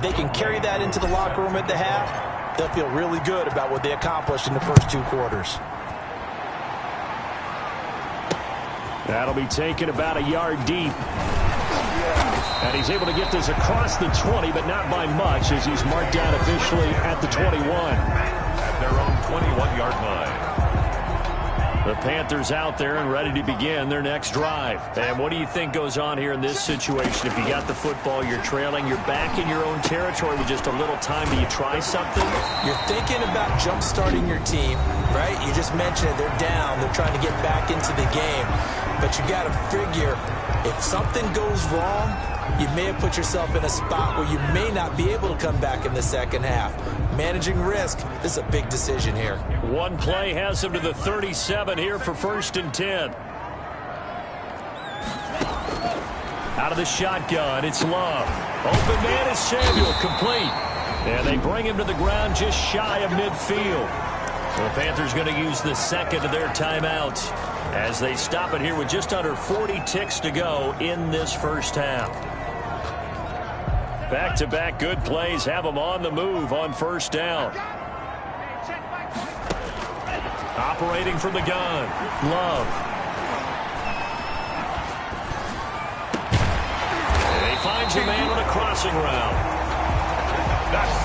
They can carry that into the locker room at the half. They'll feel really good about what they accomplished in the first 2 quarters. That'll be taken about a yard deep. And he's able to get this across the 20, but not by much, as he's marked down officially at the 21. At their own 21-yard line. The Panthers out there and ready to begin their next drive. And what do you think goes on here in this situation? If you got the football, you're trailing, you're back in your own territory with just a little time. Do you try something? You're thinking about jump-starting your team, right? You just mentioned it. They're down. They're trying to get back into the game. But you got to figure, if something goes wrong, you may have put yourself in a spot where you may not be able to come back in the second half. Managing risk, this is a big decision here. One play has him to the 37 here for 1st and 10. Out of the shotgun, it's Love. Open man is Samuel, complete. And they bring him to the ground just shy of midfield. So the Panthers going to use the second of their timeouts as they stop it here with just under 40 ticks to go in this first half. Back-to-back good plays have them on the move on 1st down. Operating from the gun, Love. And he finds a man on a crossing route.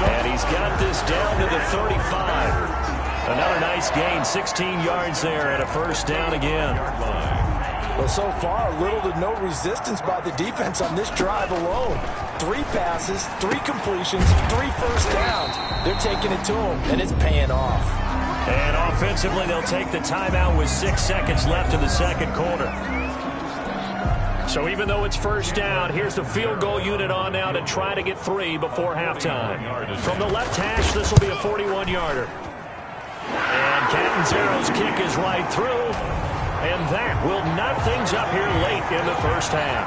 And he's got this down to the 35. Another nice gain, 16 yards there, and a 1st down again. Well, so far, little to no resistance by the defense on this drive alone. 3 passes, 3 completions, 3 first downs. They're taking it to them, and it's paying off. And offensively, they'll take the timeout with 6 seconds left in the second quarter. So even though it's 1st down, here's the field goal unit on now to try to get 3 before halftime. From the left hash, this will be a 41-yarder. And Catanzaro's kick is right through. And that will knock things up here late in the first half.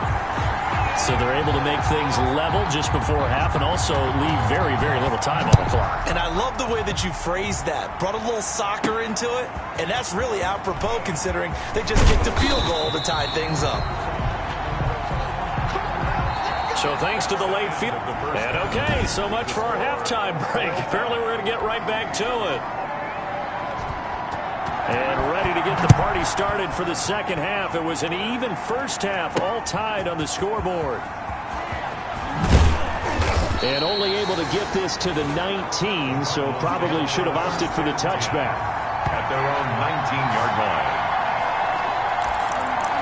So they're able to make things level just before half and also leave very, very little time on the clock. And I love the way that you phrased that. Brought a little soccer into it. And that's really apropos considering they just kicked a field goal to tie things up. So thanks to the late field. And okay, so much for our halftime break. Apparently we're going to get right back to it. And ready to get the party started for the second half. It was an even first half, all tied on the scoreboard. And only able to get this to the 19, so probably should have opted for the touchback. At their own 19-yard line.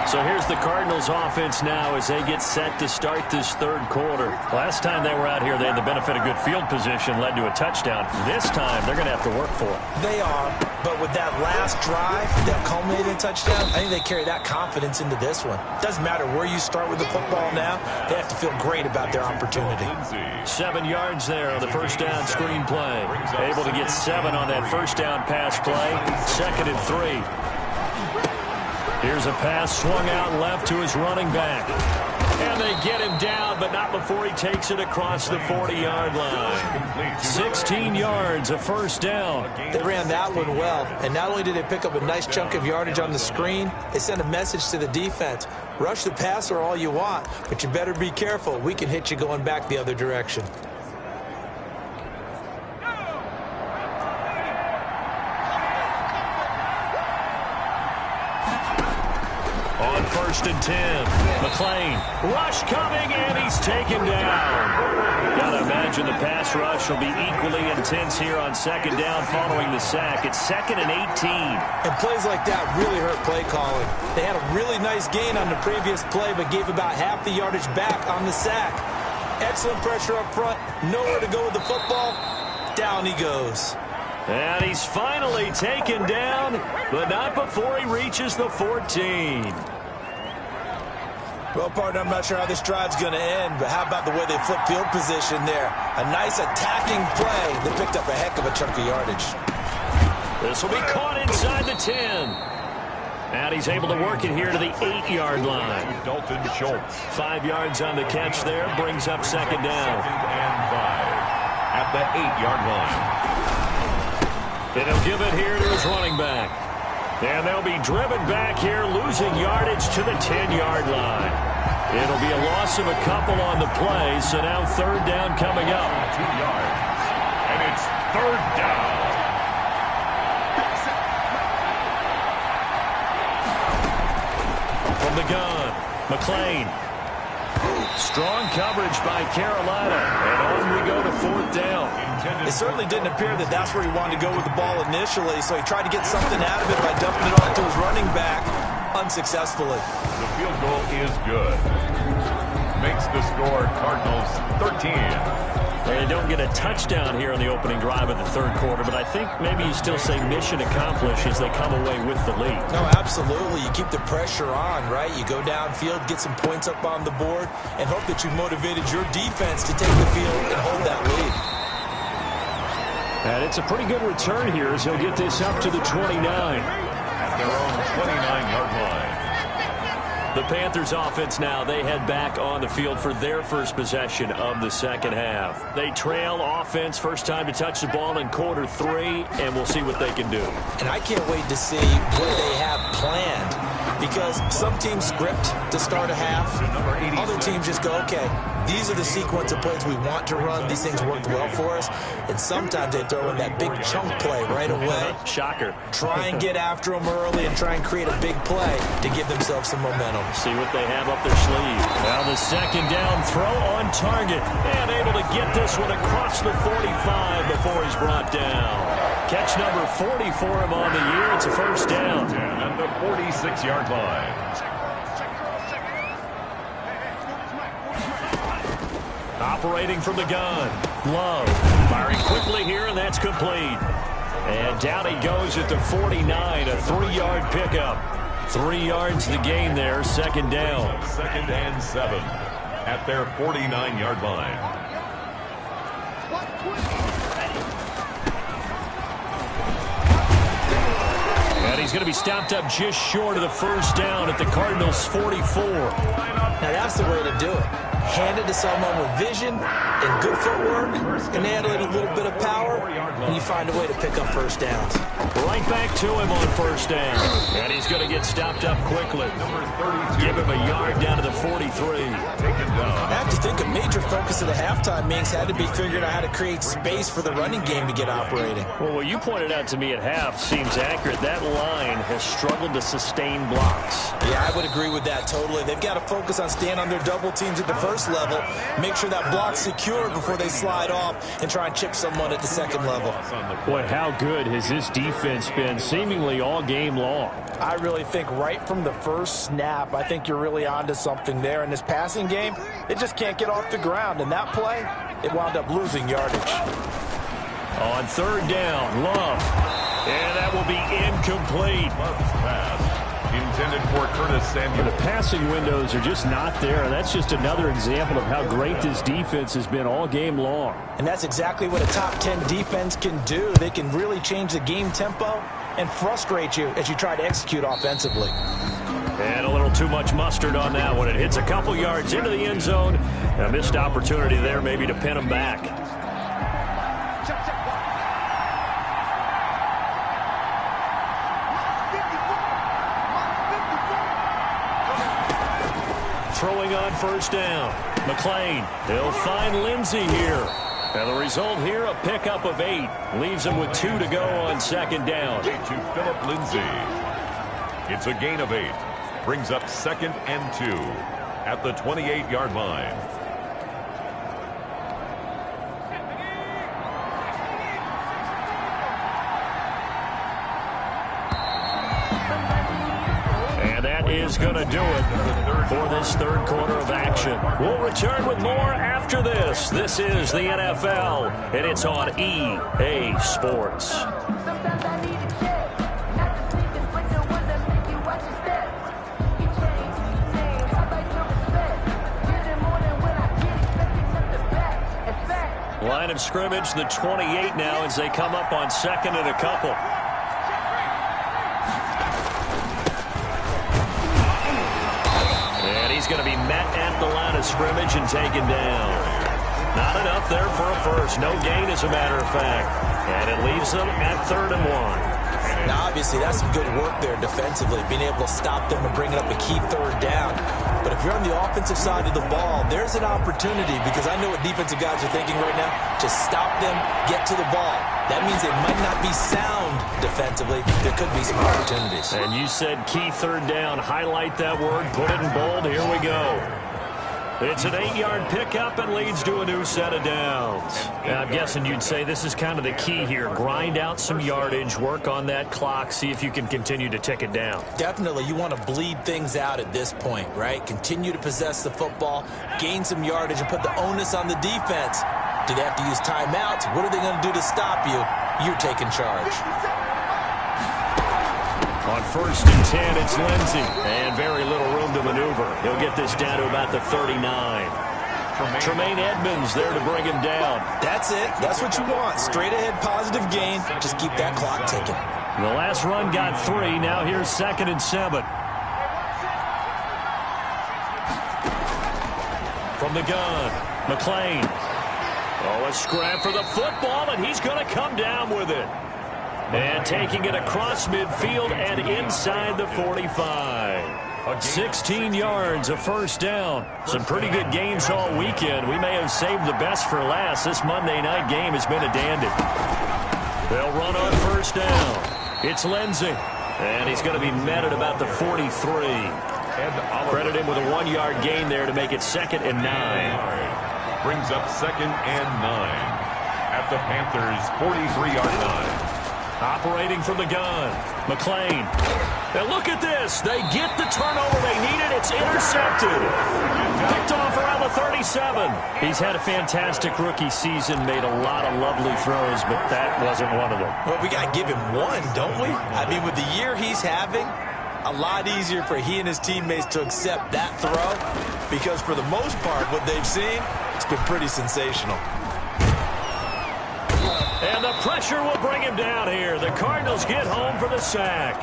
So here's the Cardinals offense now as they get set to start this third quarter. Last time they were out here, they had the benefit of good field position, led to a touchdown. This time, they're going to have to work for it. They are, but with that last drive that culminated in touchdown, I think they carry that confidence into this one. Doesn't matter where you start with the football now, they have to feel great about their opportunity. 7 yards there on the first down screen play. Able to get 7 on that first down pass play. 2nd and 3. Here's a pass swung out left to his running back. And they get him down, but not before he takes it across the 40-yard line. 16 yards, a 1st down. They ran that one well, and not only did they pick up a nice chunk of yardage on the screen, they sent a message to the defense. Rush the passer all you want, but you better be careful. We can hit you going back the other direction. On 1st and 10, McLean, rush coming, and he's taken down. Gotta imagine the pass rush will be equally intense here on 2nd down following the sack. It's 2nd and 18. And plays like that really hurt play calling. They had a really nice gain on the previous play, but gave about half the yardage back on the sack. Excellent pressure up front, nowhere to go with the football. Down he goes. And he's finally taken down, but not before he reaches the 14. Well, partner, I'm not sure how this drive's going to end, but how about the way they flip field position there? A nice attacking play that picked up a heck of a chunk of yardage. This will be caught inside the 10. And he's able to work it here to the 8-yard line. Dalton Schultz. 5 yards on the catch there, brings up 2nd down. 2nd and 5 at the 8-yard line. And he'll give it here to his running back. And they'll be driven back here, losing yardage to the 10-yard line. It'll be a loss of a couple on the play, so now third down coming up. 2 yards. And it's third down. From the gun, McLean. Strong coverage by Carolina. And on we go to fourth down. It certainly didn't appear that that's where he wanted to go with the ball initially, so he tried to get something out of it by dumping it off to his running back unsuccessfully. The field goal is good. Makes the score Cardinals 13. They don't get a touchdown here in the opening drive of the third quarter, but I think maybe you still say mission accomplished as they come away with the lead. No, absolutely. You keep the pressure on, right? You go downfield, get some points up on the board, and hope that you've motivated your defense to take the field and hold that lead. And it's a pretty good return here as he'll get this up to the 29. At their own 29-yard line. The Panthers offense now, they head back on the field for their first possession of the second half. They trail offense, first time to touch the ball in quarter 3, and we'll see what they can do. And I can't wait to see what they have planned, because some teams script to start a half. Other teams just go, okay, these are the sequence of plays we want to run. These things worked well for us. And sometimes they throw in that big chunk play right away. Shocker. Try and get after them early and try and create a big play to give themselves some momentum. See what they have up their sleeve. Now the second down throw on target. And able to get this one across the 45 before he's brought down. Catch number 40 for him on the year. It's a first down. At the 46-yard line. Operating from the gun. Love. Firing quickly here, and that's complete. And down he goes at the 49. A 3-yard pickup. 3 yards the gain there. Second down. Second and 7 at their 49-yard line. And he's going to be stopped up just short of the first down at the Cardinals' 44. Now that's the way to do it. Hand it to someone with vision and good footwork, and add a little bit of power, and you find a way to pick up first downs. Right back to him on first down. And he's going to get stopped up quickly. Give him a yard down to the 43. I have to think a major focus of the halftime meetings had to be figuring out how to create space for the running game to get operating. Well, what you pointed out to me at half seems accurate. That line has struggled to sustain blocks. Yeah, I would agree with that totally. They've got to focus on staying on their double teams at the first level, make sure that block's secure before they slide off, and try and chip someone at the second level. Boy, how good has this defense been seemingly all game long? I really think right from the first snap, I think you're really onto something there. In this passing game, it just can't get off the ground. And that play, it wound up losing yardage. On third down, Love. And that will be incomplete. Love's pass intended for Curtis Samuel. The passing windows are just not there. That's just another example of how great this defense has been all game long. And that's exactly what a top 10 defense can do. They can really change the game tempo and frustrate you as you try to execute offensively. And a little too much mustard on that one. It hits a couple yards into the end zone. A missed opportunity there maybe to pin him back. Throwing on first down. McLean. He'll find Lindsey here. And the result here, a pickup of 8. Leaves him with 2 to go on second down. To Phillip Lindsey. It's a gain of 8. Brings up second and 2 at the 28-yard line. And that is going to do it for this third quarter of action. We'll return with more after this. This is the NFL, and it's on EA Sports. Line of scrimmage, the 28 now as they come up on second and a couple. And he's going to be met at the line of scrimmage and taken down. Not enough there for a first. No gain, as a matter of fact. And it leaves them at 3rd and 1. Now, obviously, that's some good work there defensively, being able to stop them and bringing up a key third down. But if you're on the offensive side of the ball, there's an opportunity, because I know what defensive guys are thinking right now. Just stop them, get to the ball. That means they might not be sound defensively. There could be some opportunities. And you said key third down. Highlight that word. Put it in bold. Here we go. It's an 8-yard pickup and leads to a new set of downs. Now, I'm guessing you'd say this is kind of the key here. Grind out some yardage, work on that clock, see if you can continue to tick it down. Definitely, you want to bleed things out at this point, right? Continue to possess the football, gain some yardage, and put the onus on the defense. Do they have to use timeouts? What are they going to do to stop you? You're taking charge. On 1st and 10, it's Lindsey. And very little room to maneuver. He'll get this down to about the 39. Tremaine Edmonds there to bring him down. That's it. That's what you want. Straight ahead, positive gain. Just keep that clock ticking. The last run got 3. Now here's 2nd and 7. From the gun, McLean. Oh, a scrap for the football, and he's going to come down with it. And taking it across midfield and inside the 45. 16 yards, a first down. Some pretty good games all weekend. We may have saved the best for last. This Monday night game has been a dandy. They'll run on 1st down. It's Lindsey. And he's going to be met at about the 43. Credit him with a 1-yard gain there to make it 2nd and 9. Brings up 2nd and 9 at the Panthers' 43-yard line. Operating from the gun, McLean. And look at this. They get the turnover they needed. It's intercepted. Picked off around the 37. He's had a fantastic rookie season, made a lot of lovely throws, but that wasn't one of them. Well, we got to give him one, don't we? I mean, with the year he's having, a lot easier for he and his teammates to accept that throw, because for the most part, what they've seen, it's been pretty sensational. And the pressure will bring him down here. The Cardinals get home for the sack.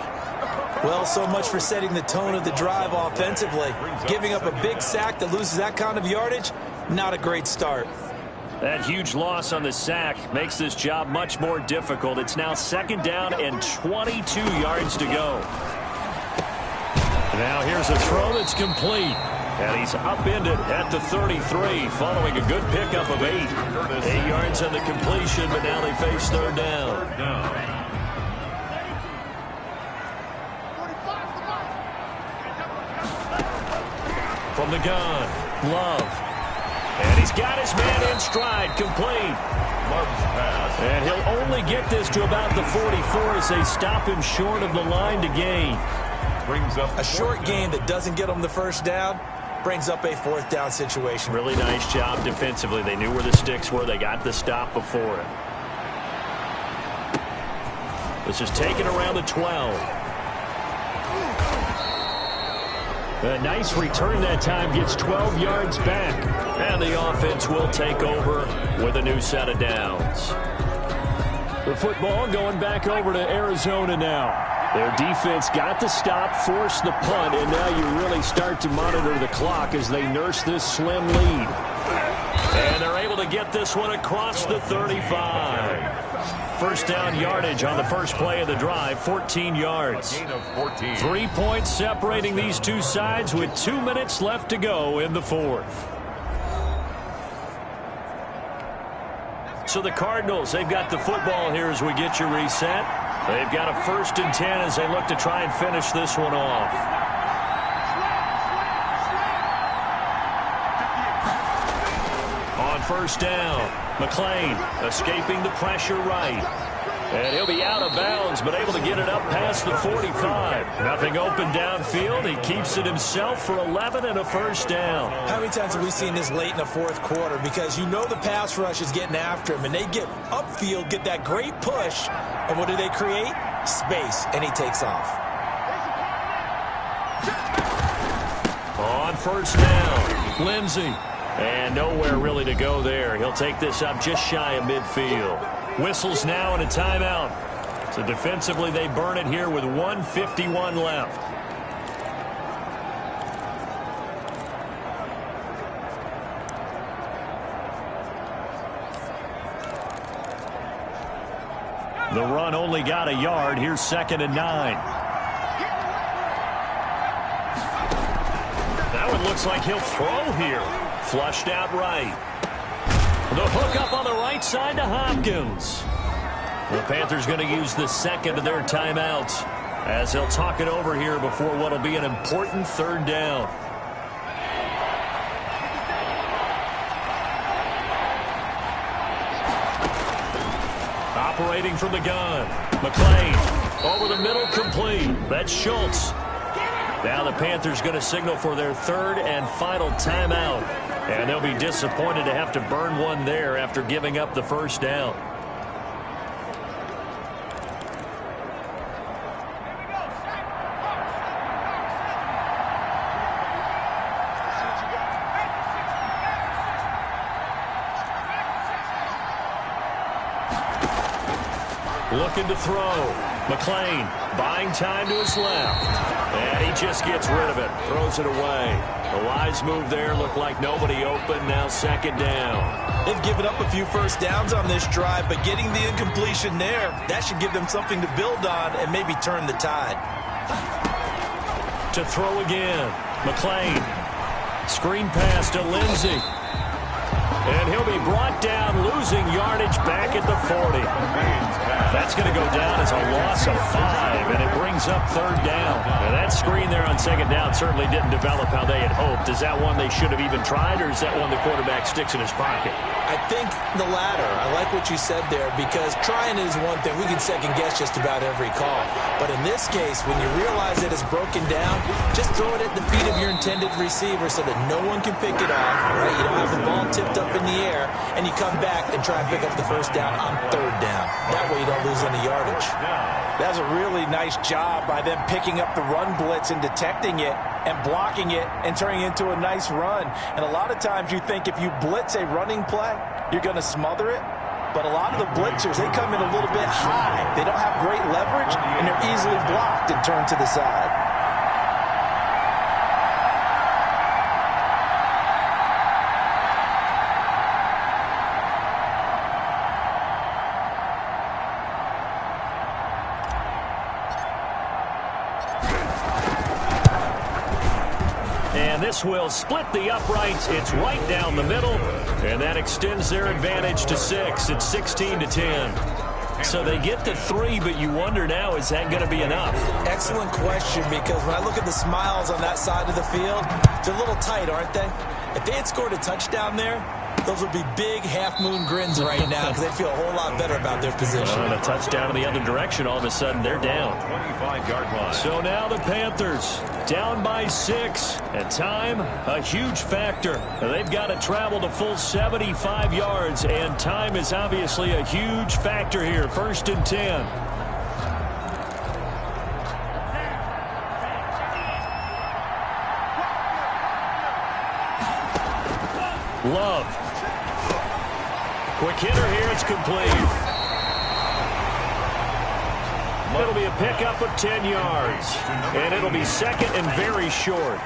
Well, so much for setting the tone of the drive offensively. Giving up a big sack that loses that kind of yardage, not a great start. That huge loss on the sack makes this job much more difficult. It's now 2nd down and 22 yards to go. Now here's a throw that's complete. And he's upended at the 33 following a good pickup of 8. 8 yards on the completion, but now they face 3rd down. From the gun, Love. And he's got his man in stride, complete. Love's pass. And he'll only get this to about the 44 as they stop him short of the line to gain. Brings up a short gain that doesn't get them the 1st down. Brings up a 4th down situation. Really nice job defensively. They knew where the sticks were. They got the stop before it. This is taken around the 12. A nice return that time. Gets 12 yards back. And the offense will take over with a new set of downs. The football going back over to Arizona now. Their defense got the stop, forced the punt, and now you really start to monitor the clock as they nurse this slim lead. And they're able to get this one across the 35. First down yardage on the first play of the drive, 14 yards. 3 points separating these two sides with 2 minutes left to go in the 4th. So the Cardinals, they've got the football here as we get you reset. They've got a 1st and 10 as they look to try and finish this one off. On 1st down, McLean escaping the pressure right. And he'll be out of bounds, but able to get it up past the 45. Nothing open downfield. He keeps it himself for 11 and a 1st down. How many times have we seen this late in the 4th quarter? Because you know the pass rush is getting after him, and they get upfield, get that great push, and what do they create? Space, and he takes off. On 1st down, Lindsey. And nowhere really to go there. He'll take this up just shy of midfield. Whistles now and a timeout. So defensively, they burn it here with 1:51 left. The run only got a yard. Here's 2nd and 9. That one looks like he'll throw here. Flushed out right. The hook up on the right side to Hopkins. The Panthers going to use the second of their timeouts as they'll talk it over here before what will be an important 3rd down. Operating from the gun. McLean over the middle, complete. That's Schultz. Now the Panthers going to signal for their 3rd and final timeout. And they'll be disappointed to have to burn one there after giving up the 1st down. Looking to throw. McLean buying time to his left. And he just gets rid of it. Throws it away. A wise move there. Looked like nobody open. Now 2nd down. They've given up a few 1st downs on this drive, but getting the incompletion there, that should give them something to build on and maybe turn the tide. To throw again. McLean. Screen pass to Lindsey. And he'll be brought down, losing yardage back at the 40. That's going to go down as a loss of 5, and it brings up 3rd down. Now that screen there on 2nd down certainly didn't develop how they had hoped. Is that one they should have even tried, or is that one the quarterback sticks in his pocket? I think the latter. I like what you said there, because trying is one thing. We can second-guess just about every call. But in this case, when you realize that it's broken down, just throw it at the feet of your intended receiver so that no one can pick it off, right? You don't have the ball tipped up in the air, and you come back and try and pick up the 1st down on 3rd down. That way you don't lose any yardage. That's a really nice job by them picking up the run blitz and detecting it and blocking it and turning it into a nice run. And a lot of times you think if you blitz a running play, you're going to smother it. But a lot of the blitzers, they come in a little bit high. They don't have great leverage, and they're easily blocked and turned to the side. This will split the uprights. It's right down the middle, and that extends their advantage to 6. It's 16-10. So they get to 3, but you wonder now, is that going to be enough? Excellent question, because when I look at the smiles on that side of the field, they're a little tight, aren't they? If they had scored a touchdown there, those would be big half-moon grins right now because they feel a whole lot better about their position. And a touchdown in the other direction, all of a sudden they're down. 25-yard line. So now the Panthers down by 6. And time, a huge factor. They've got to travel the full 75 yards, and time is obviously a huge factor here. 1st and 10. Love. Quick hitter here, it's complete. It'll be a pickup of 10 yards. And it'll be 2nd and very short.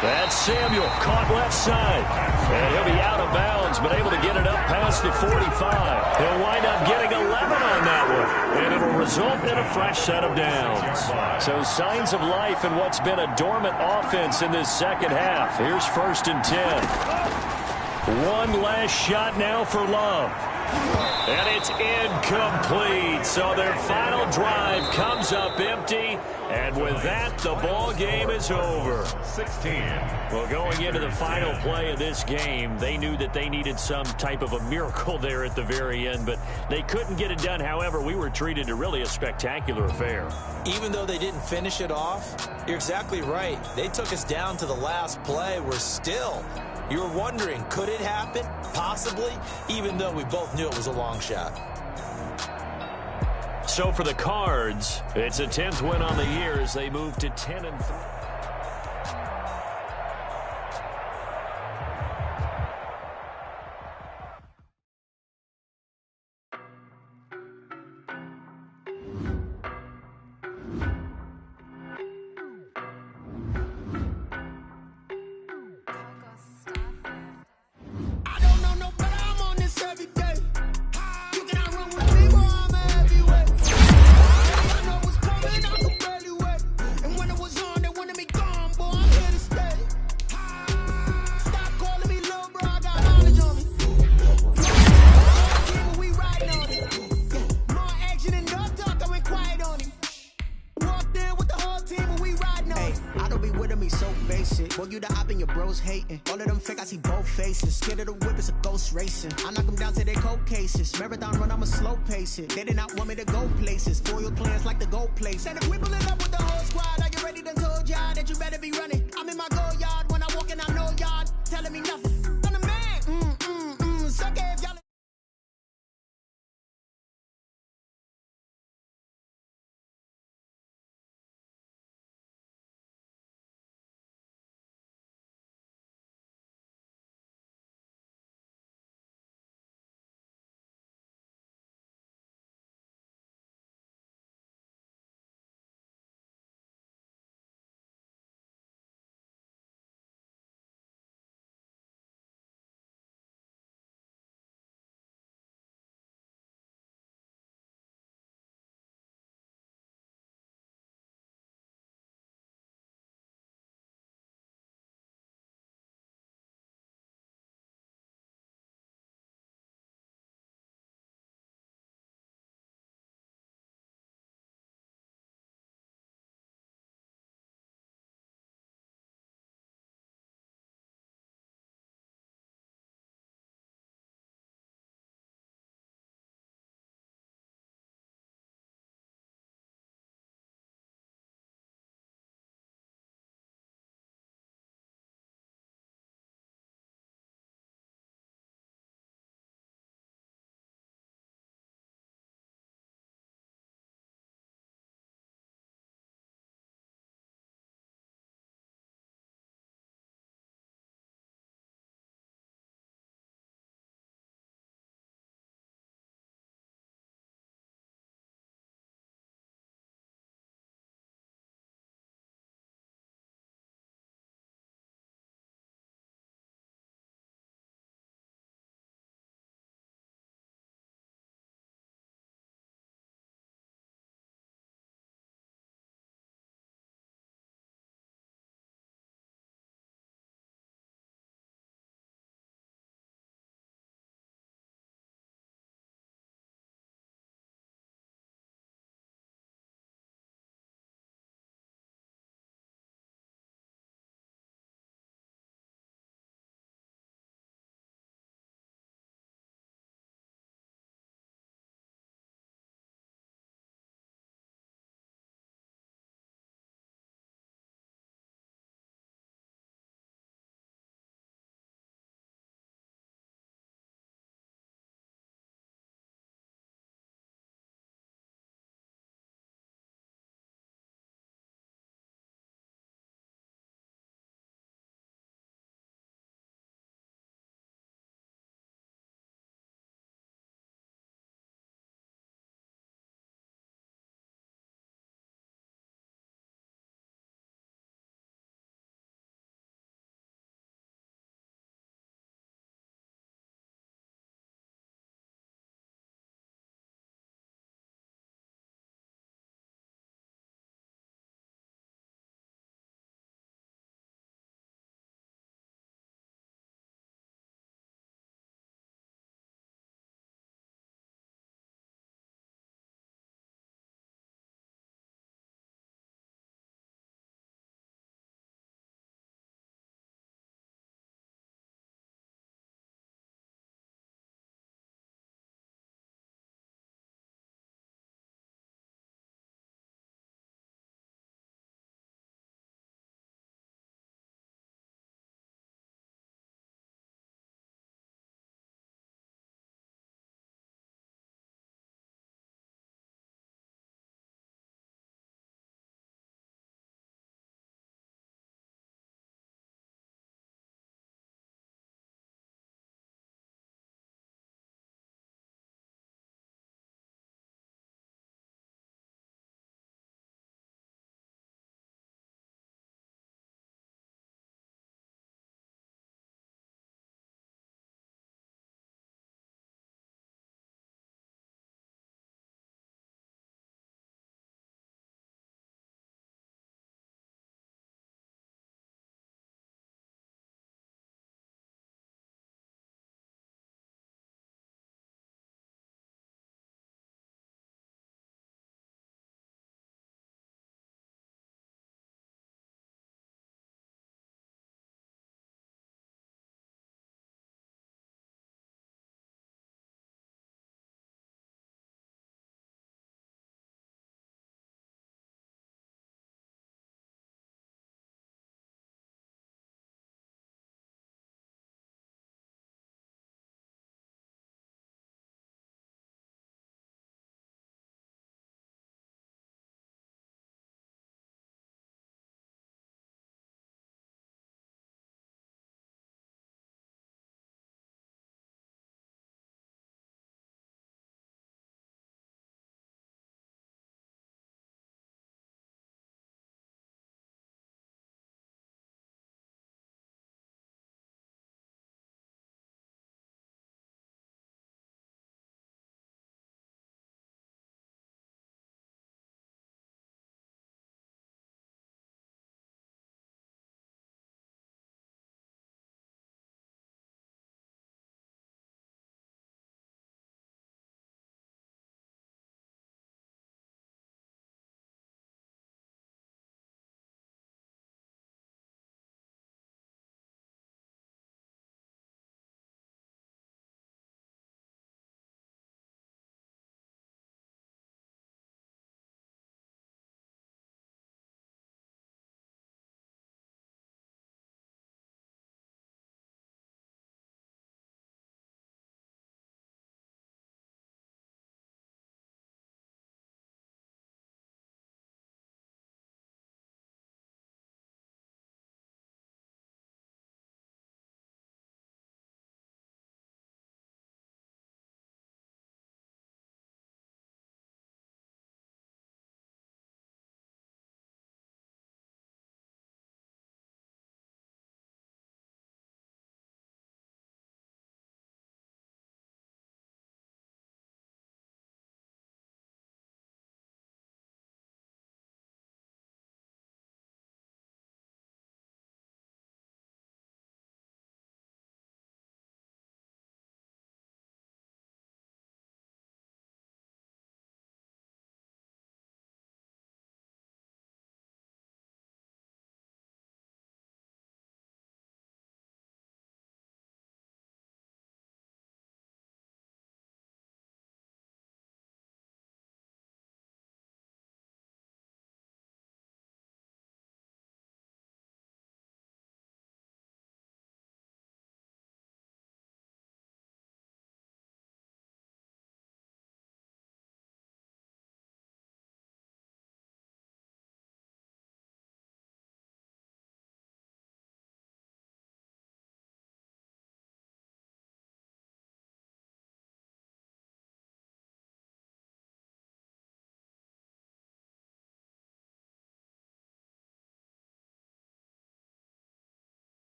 That's Samuel, caught left side. And he'll be out of bounds, but able to get it up past the 45. He'll wind up getting 11 on that one. And it'll result in a fresh set of downs. So signs of life in what's been a dormant offense in this 2nd half. Here's 1st and 10. One last shot now for Love. And it's incomplete. So their final drive comes up empty. And with that, the ball game is over. 16. Well, going into the final play of this game, they knew that they needed some type of a miracle there at the very end, but they couldn't get it done. However, we were treated to really a spectacular affair. Even though they didn't finish it off, you're exactly right. They took us down to the last play. We're still... You were wondering, could it happen? Possibly, even though we both knew it was a long shot. So for the Cards, it's a 10th win on the year as they move to 10-3. your bros hating. All of them fake, I see both faces. Scared of the whip, it's a ghost racing. I knock them down to their cold cases. Marathon run, I'ma slow pace it. They did not want me to go places. Foil plans like the gold place. And if we pulling up with the whole squad, are you ready to told y'all that you better be running? I'm in my go yard. When I walk in, I know y'all telling me nothing. I'm the man. Suck it if y'all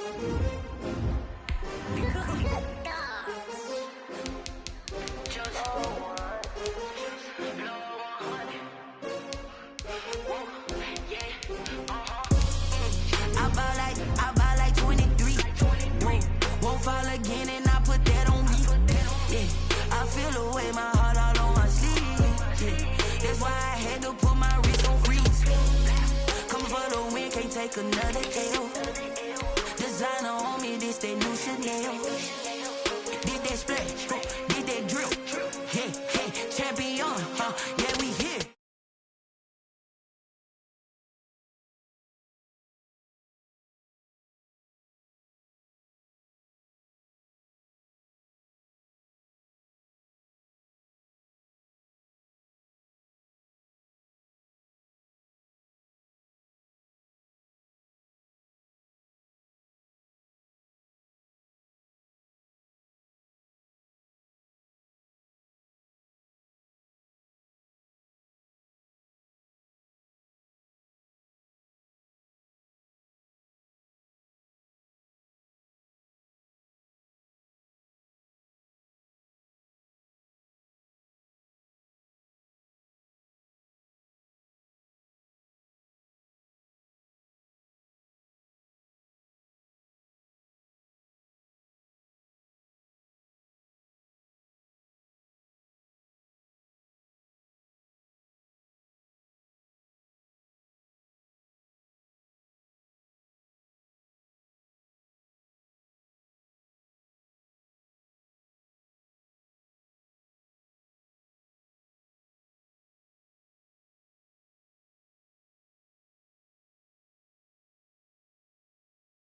I buy like 23. Won't fall again and I put that on me. Yeah, I feel the way, my heart all on my sleeve. Yeah, that's why I had to put my wrist on freeze. Coming for the win, can't take another L. Designer on me, this that new Chanel. Did that splash,